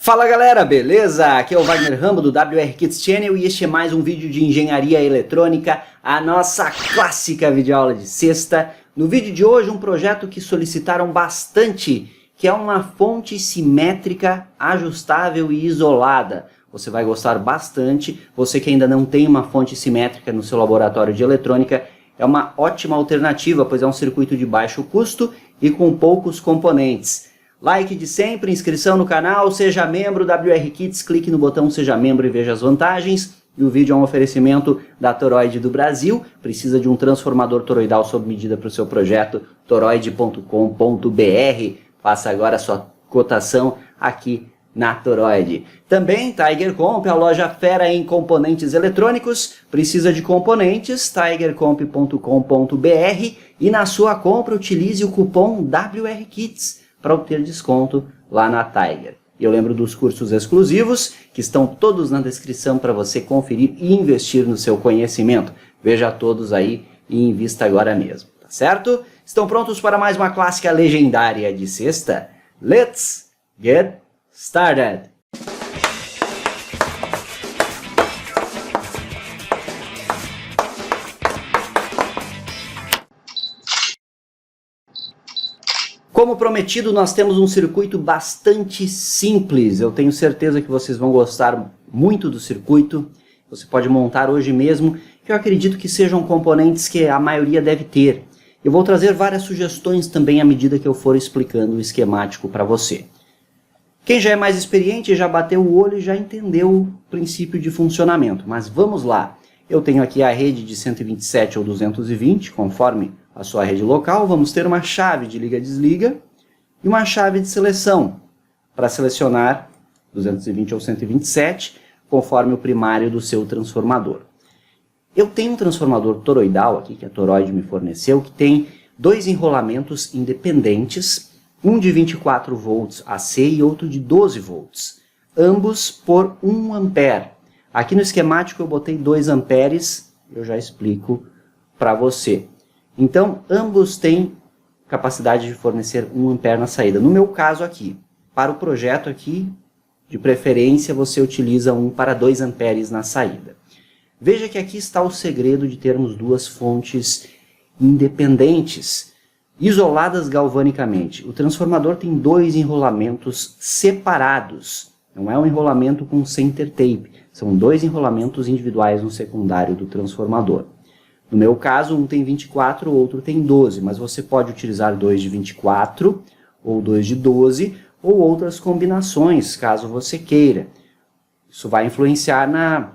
Fala galera, beleza? Aqui é o Wagner Rambo do WR Kids Channel e este é mais um vídeo de engenharia eletrônica, a nossa clássica videoaula de sexta. No vídeo de hoje um projeto que solicitaram bastante, que é uma fonte simétrica, ajustável e isolada. Você vai gostar bastante. Você que ainda não tem uma fonte simétrica no seu laboratório de eletrônica, é uma ótima alternativa, pois é um circuito de baixo custo e com poucos componentes. Like de sempre, inscrição no canal, seja membro WR Kids, clique no botão Seja Membro e veja as vantagens. E o vídeo é um oferecimento da Toroid do Brasil. Precisa de um transformador toroidal sob medida para o seu projeto, toroid.com.br. Faça agora a sua cotação aqui na Toroid. Também Tiger Comp, a loja fera em componentes eletrônicos. Precisa de componentes, tigercomp.com.br. E na sua compra utilize o cupom WR Kids para obter desconto lá na Tiger. E eu lembro dos cursos exclusivos, que estão todos na descrição para você conferir e investir no seu conhecimento. Veja todos aí e invista agora mesmo, tá certo? Estão prontos para mais uma clássica legendária de sexta? Let's get started! Como prometido, nós temos um circuito bastante simples. Eu tenho certeza que vocês vão gostar muito do circuito. Você pode montar hoje mesmo, que eu acredito que sejam componentes que a maioria deve ter. Eu vou trazer várias sugestões também à medida que eu for explicando o esquemático para você. Quem já é mais experiente já bateu o olho e já entendeu o princípio de funcionamento. Mas vamos lá. Eu tenho aqui a rede de 127 ou 220, conforme a sua rede local. Vamos ter uma chave de liga-desliga e uma chave de seleção para selecionar 220 ou 127, conforme o primário do seu transformador. Eu tenho um transformador toroidal aqui, que a Toroid me forneceu, que tem dois enrolamentos independentes, um de 24 volts AC e outro de 12 volts, ambos por 1 ampere. Aqui no esquemático eu botei 2 amperes, eu já explico para você. Então, ambos têm capacidade de fornecer 1 ampere na saída. No meu caso aqui, para o projeto aqui, de preferência, você utiliza 1 para 2 amperes na saída. Veja que aqui está o segredo de termos duas fontes independentes, isoladas galvanicamente. O transformador tem dois enrolamentos separados. Não é um enrolamento com center tape. São dois enrolamentos individuais no secundário do transformador. No meu caso, um tem 24, o outro tem 12, mas você pode utilizar dois de 24 ou dois de 12 ou outras combinações, caso você queira. Isso vai influenciar na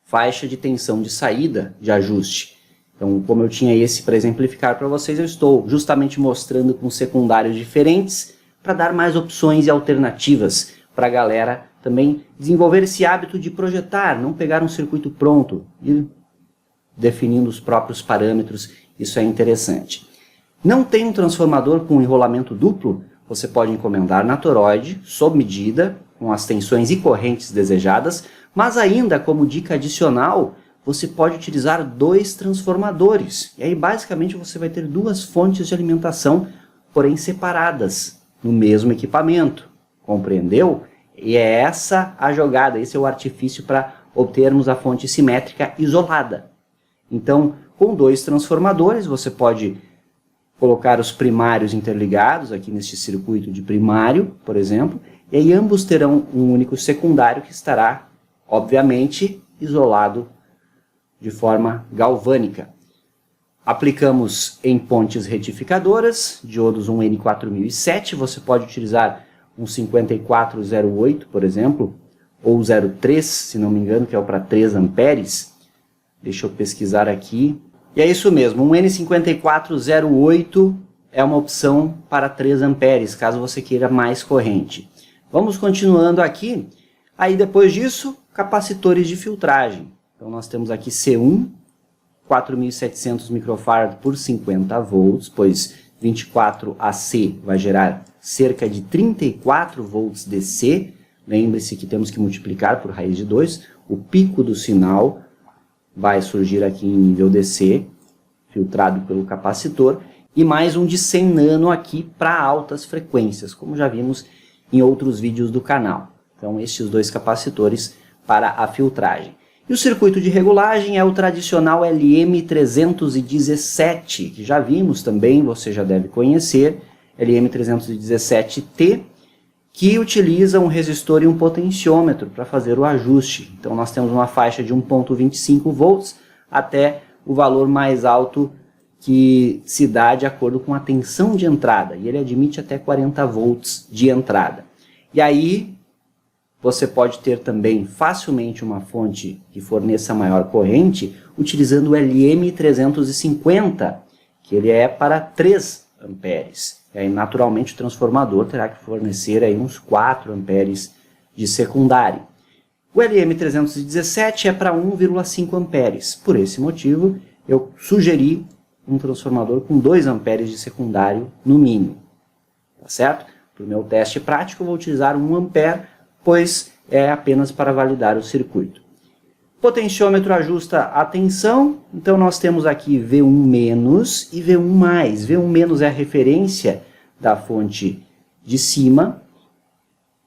faixa de tensão de saída de ajuste. Então, como eu tinha esse para exemplificar para vocês, eu estou justamente mostrando com secundários diferentes para dar mais opções e alternativas para a galera também desenvolver esse hábito de projetar, não pegar um circuito pronto e definindo os próprios parâmetros. Isso é interessante. Não tem um transformador com enrolamento duplo? Você pode encomendar na Toroid, sob medida, com as tensões e correntes desejadas, mas ainda como dica adicional, você pode utilizar dois transformadores. E aí basicamente você vai ter duas fontes de alimentação, porém separadas, no mesmo equipamento. Compreendeu? E é essa a jogada, esse é o artifício para obtermos a fonte simétrica isolada. Então, com dois transformadores, você pode colocar os primários interligados aqui neste circuito de primário, por exemplo, e aí ambos terão um único secundário que estará, obviamente, isolado de forma galvânica. Aplicamos em pontes retificadoras, diodos 1N4007, você pode utilizar um 5408, por exemplo, ou 03, se não me engano, que é o para 3 amperes. Deixa eu pesquisar aqui. E é isso mesmo, um N5408 é uma opção para 3 amperes, caso você queira mais corrente. Vamos continuando aqui. Aí depois disso, capacitores de filtragem. Então nós temos aqui C1, 4.700 microfarad por 50 volts, pois 24 AC vai gerar cerca de 34 volts DC. Lembre-se que temos que multiplicar por raiz de 2. O pico do sinal vai surgir aqui em nível DC, filtrado pelo capacitor, e mais um de 100 nano aqui para altas frequências, como já vimos em outros vídeos do canal. Então, estes dois capacitores para a filtragem. E o circuito de regulagem é o tradicional LM317, que já vimos também, você já deve conhecer, LM317T, que utiliza um resistor e um potenciômetro para fazer o ajuste. Então nós temos uma faixa de 1.25 volts até o valor mais alto que se dá de acordo com a tensão de entrada, e ele admite até 40 volts de entrada. E aí você pode ter também facilmente uma fonte que forneça maior corrente utilizando o LM350, que ele é para 3 amperes. E aí, naturalmente, o transformador terá que fornecer aí uns 4 amperes de secundário. O LM317 é para 1,5 amperes. Por esse motivo, eu sugeri um transformador com 2 amperes de secundário no mínimo. Tá certo? Para o meu teste prático, eu vou utilizar 1 ampere, pois é apenas para validar o circuito. Potenciômetro ajusta a tensão, então nós temos aqui V1- e V1+. V1- é a referência da fonte de cima,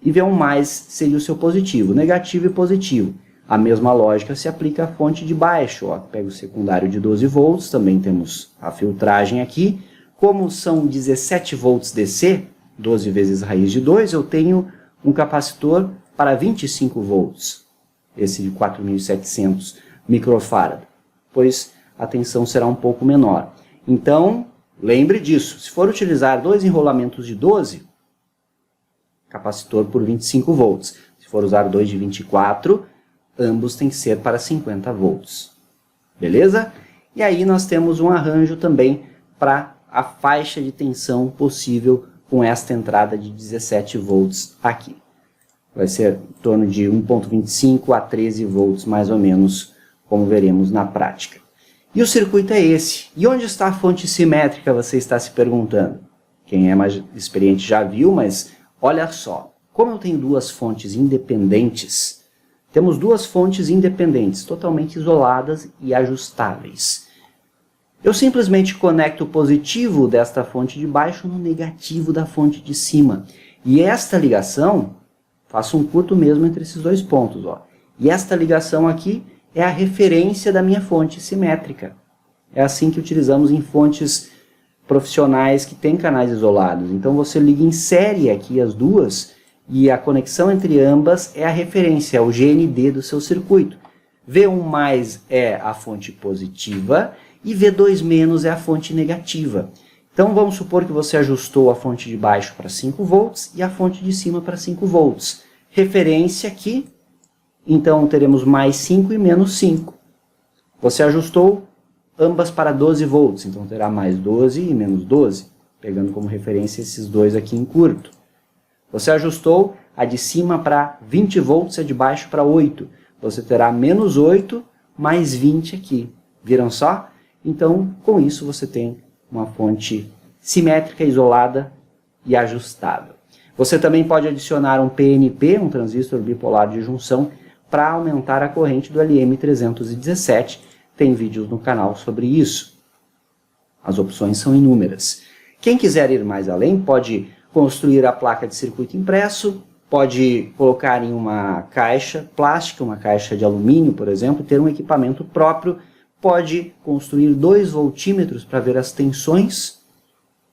e V1+ seria o seu positivo, negativo e positivo. A mesma lógica se aplica à fonte de baixo, ó, pega o secundário de 12 volts, também temos a filtragem aqui. Como são 17 volts DC, 12 vezes raiz de 2, eu tenho um capacitor para 25 volts, esse de 4.700 microfarad, pois a tensão será um pouco menor. Então, lembre disso, se for utilizar 2 enrolamentos de 12, capacitor por 25 volts. Se for usar 2 de 24, ambos têm que ser para 50 volts. Beleza? E aí nós temos um arranjo também para a faixa de tensão possível com esta entrada de 17 volts aqui. Vai ser em torno de 1.25 a 13 volts, mais ou menos, como veremos na prática. E o circuito é esse. E onde está a fonte simétrica, você está se perguntando? Quem é mais experiente já viu, mas olha só. Como eu tenho 2 fontes independentes, temos 2 fontes independentes, totalmente isoladas e ajustáveis. Eu simplesmente conecto o positivo desta fonte de baixo no negativo da fonte de cima. E esta ligação, faço um curto mesmo entre esses 2 pontos, ó. E esta ligação aqui é a referência da minha fonte simétrica. É assim que utilizamos em fontes profissionais que têm canais isolados. Então você liga em série aqui as duas e a conexão entre ambas é a referência, é o GND do seu circuito. V1+ é a fonte positiva e V2- é a fonte negativa. Então vamos supor que você ajustou a fonte de baixo para 5 volts e a fonte de cima para 5 volts. Referência aqui, então teremos mais 5 e menos 5. Você ajustou ambas para 12 volts, então terá mais 12 e menos 12, pegando como referência esses dois aqui em curto. Você ajustou a de cima para 20 volts e a de baixo para 8. Você terá menos 8 mais 20 aqui. Viram só? Então, com isso você tem uma fonte simétrica, isolada e ajustável. Você também pode adicionar um PNP, um transistor bipolar de junção, para aumentar a corrente do LM317. Tem vídeos no canal sobre isso. As opções são inúmeras. Quem quiser ir mais além pode construir a placa de circuito impresso, pode colocar em uma caixa plástica, uma caixa de alumínio, por exemplo, ter um equipamento próprio, pode construir 2 voltímetros para ver as tensões,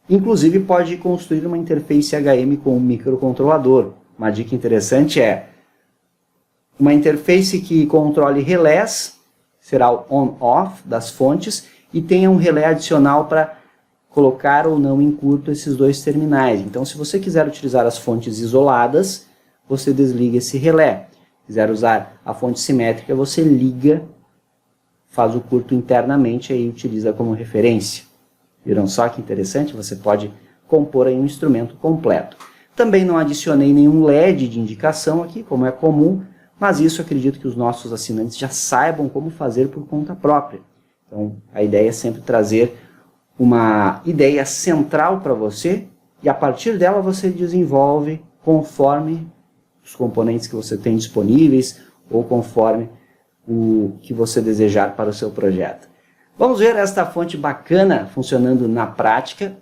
inclusive pode construir uma interface HM com um microcontrolador. Uma dica interessante é uma interface que controle relés, será o on-off das fontes, e tenha um relé adicional para colocar ou não em curto esses 2 terminais. Então, se você quiser utilizar as fontes isoladas, você desliga esse relé. Se quiser usar a fonte simétrica, você liga, faz o curto internamente e aí utiliza como referência. Viram só que interessante? Você pode compor aí um instrumento completo. Também não adicionei nenhum LED de indicação aqui, como é comum, mas isso eu acredito que os nossos assinantes já saibam como fazer por conta própria. Então, a ideia é sempre trazer uma ideia central para você e a partir dela você desenvolve conforme os componentes que você tem disponíveis ou conforme o que você desejar para o seu projeto. Vamos ver esta fonte bacana funcionando na prática.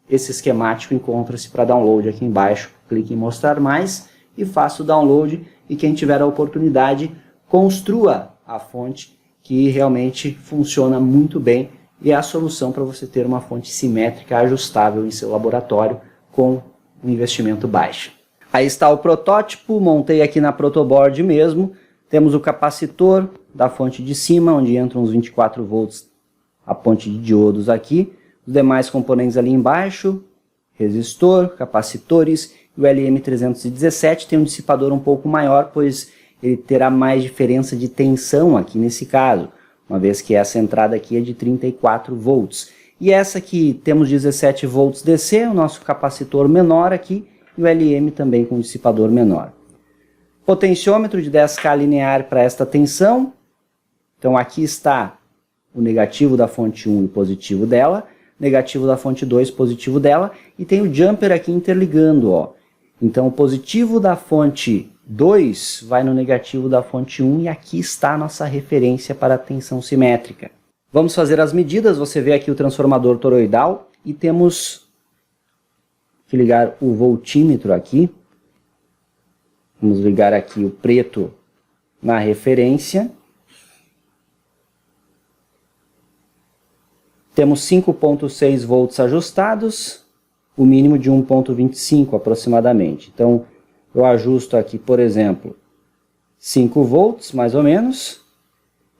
Esse esquemático encontra-se para download aqui embaixo. Clique em mostrar mais e faça o download, e quem tiver a oportunidade, construa a fonte, que realmente funciona muito bem e é a solução para você ter uma fonte simétrica ajustável em seu laboratório com um investimento baixo. Aí está o protótipo, montei aqui na protoboard mesmo. Temos o capacitor da fonte de cima, onde entram uns 24 volts a ponte de diodos aqui. Os demais componentes ali embaixo, resistor, capacitores, e o LM317 tem um dissipador um pouco maior, pois ele terá mais diferença de tensão aqui nesse caso, uma vez que essa entrada aqui é de 34 volts. E essa aqui temos 17 volts DC, o nosso capacitor menor aqui, e o LM também com dissipador menor. Potenciômetro de 10K linear para esta tensão. Então aqui está o negativo da fonte 1 e o positivo dela, negativo da fonte 2, positivo dela, e tem o jumper aqui interligando, ó. Então o positivo da fonte 2 vai no negativo da fonte 1 e aqui está a nossa referência para a tensão simétrica. Vamos fazer as medidas, você vê aqui o transformador toroidal e temos que ligar o voltímetro aqui. Vamos ligar aqui o preto na referência. Temos 5.6 volts ajustados, o mínimo de 1.25 aproximadamente. Então, eu ajusto aqui, por exemplo, 5 volts, mais ou menos.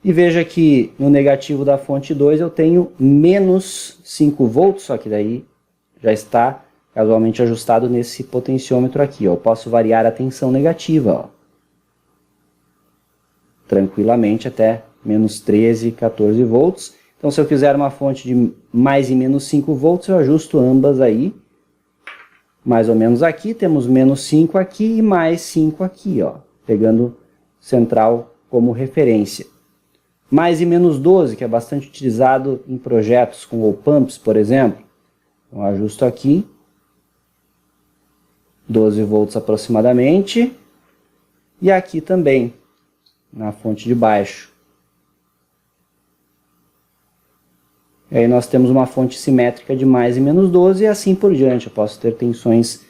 E veja que no negativo da fonte 2 eu tenho menos 5 volts, só que daí já está casualmente ajustado nesse potenciômetro aqui. Ó. Eu posso variar a tensão negativa, ó, tranquilamente até menos 13, 14 volts. Então, se eu quiser uma fonte de mais e menos 5 volts, eu ajusto ambas aí. Mais ou menos aqui, temos menos 5 aqui e mais 5 aqui, ó, pegando central como referência. Mais e menos 12, que é bastante utilizado em projetos com op-amps, por exemplo. Então, eu ajusto aqui, 12 volts aproximadamente. E aqui também, na fonte de baixo. E aí nós temos uma fonte simétrica de mais e menos 12 e assim por diante. Eu posso ter tensões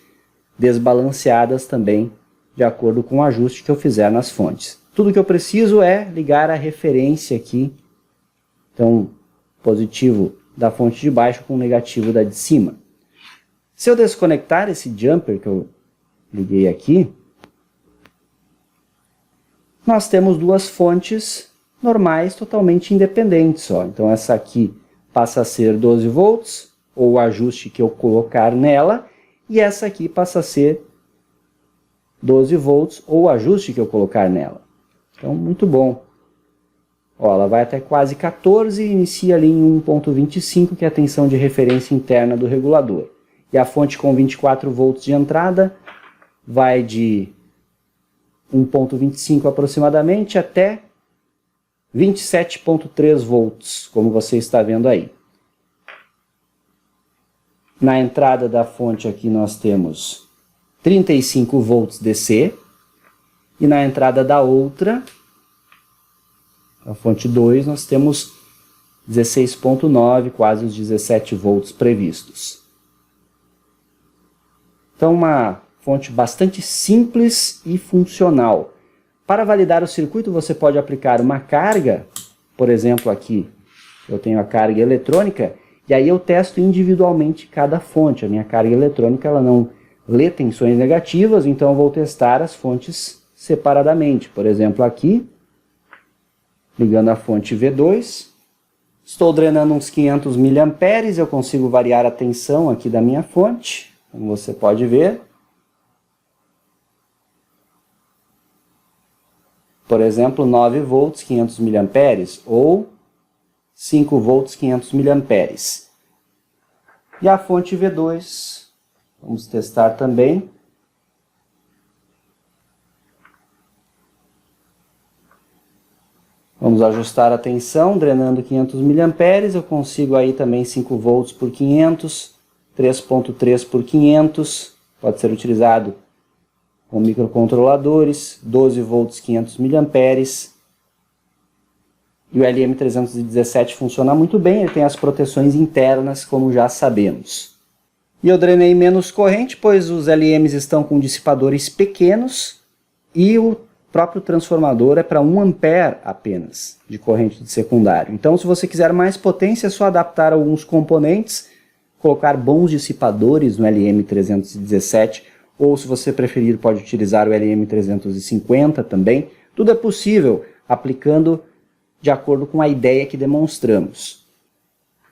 desbalanceadas também, de acordo com o ajuste que eu fizer nas fontes. Tudo que eu preciso é ligar a referência aqui. Então, positivo da fonte de baixo com negativo da de cima. Se eu desconectar esse jumper que eu liguei aqui, nós temos duas fontes normais totalmente independentes. Ó. Então essa aqui passa a ser 12 volts, ou o ajuste que eu colocar nela, e essa aqui passa a ser 12 volts, ou o ajuste que eu colocar nela. Então, muito bom. Ó, ela vai até quase 14 e inicia ali em 1.25, que é a tensão de referência interna do regulador. E a fonte com 24 volts de entrada vai de 1.25 aproximadamente até 27.3 volts, como você está vendo aí. Na entrada da fonte aqui nós temos 35 volts DC. E na entrada da outra, a fonte 2, nós temos 16.9, quase os 17 volts previstos. Então, uma fonte bastante simples e funcional. Para validar o circuito, você pode aplicar uma carga, por exemplo, aqui eu tenho a carga eletrônica, e aí eu testo individualmente cada fonte. A minha carga eletrônica ela não lê tensões negativas, então eu vou testar as fontes separadamente. Por exemplo, aqui, ligando a fonte V2, estou drenando uns 500 mA, eu consigo variar a tensão aqui da minha fonte, como você pode ver. Por exemplo, 9 volts, 500 mA, ou 5 volts, 500 mA. E a fonte V2, vamos testar também. Vamos ajustar a tensão, drenando 500 mA, eu consigo aí também 5 volts por 500, 3.3 por 500, pode ser utilizado com microcontroladores, 12 volts 500 mA, e o LM317 funciona muito bem, ele tem as proteções internas, como já sabemos. E eu drenei menos corrente, pois os LMs estão com dissipadores pequenos e o próprio transformador é para 1 ampere apenas de corrente de secundário. Então, se você quiser mais potência, é só adaptar alguns componentes, colocar bons dissipadores no LM317, ou se você preferir, pode utilizar o LM350 também. Tudo é possível aplicando de acordo com a ideia que demonstramos.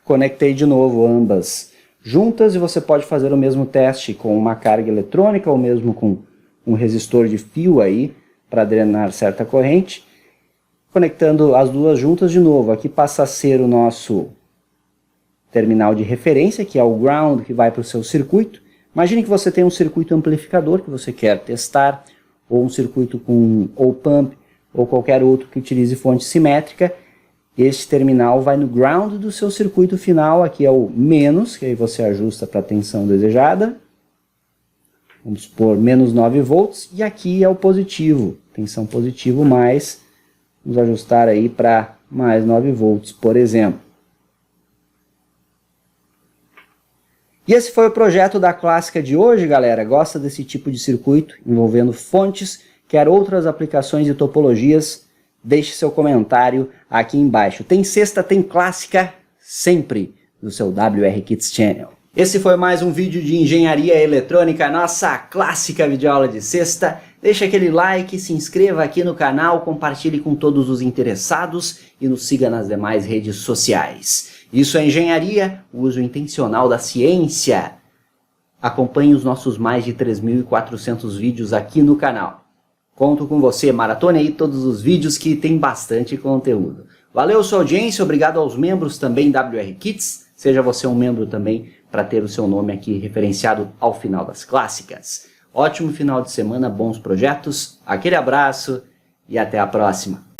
Conectei de novo ambas juntas e você pode fazer o mesmo teste com uma carga eletrônica ou mesmo com um resistor de fio aí para drenar certa corrente. Conectando as duas juntas de novo, aqui passa a ser o nosso terminal de referência, que é o ground que vai para o seu circuito. Imagine que você tem um circuito amplificador que você quer testar, ou um circuito com op-amp, ou qualquer outro que utilize fonte simétrica. Este terminal vai no ground do seu circuito final, aqui é o menos, que aí você ajusta para a tensão desejada. Vamos supor menos 9 volts, e aqui é o positivo, tensão positivo mais, vamos ajustar aí para mais 9 volts, por exemplo. E esse foi o projeto da clássica de hoje, galera. Gosta desse tipo de circuito envolvendo fontes? Quer outras aplicações e topologias? Deixe seu comentário aqui embaixo. Tem sexta, tem clássica, sempre no seu WR Kits Channel. Esse foi mais um vídeo de engenharia eletrônica, nossa clássica videoaula de sexta. Deixe aquele like, se inscreva aqui no canal, compartilhe com todos os interessados e nos siga nas demais redes sociais. Isso é engenharia, o uso intencional da ciência. Acompanhe os nossos mais de 3.400 vídeos aqui no canal. Conto com você, maratone aí todos os vídeos que tem bastante conteúdo. Valeu sua audiência, obrigado aos membros também WR Kits. Seja você um membro também para ter o seu nome aqui referenciado ao final das clássicas. Ótimo final de semana, bons projetos, aquele abraço e até a próxima.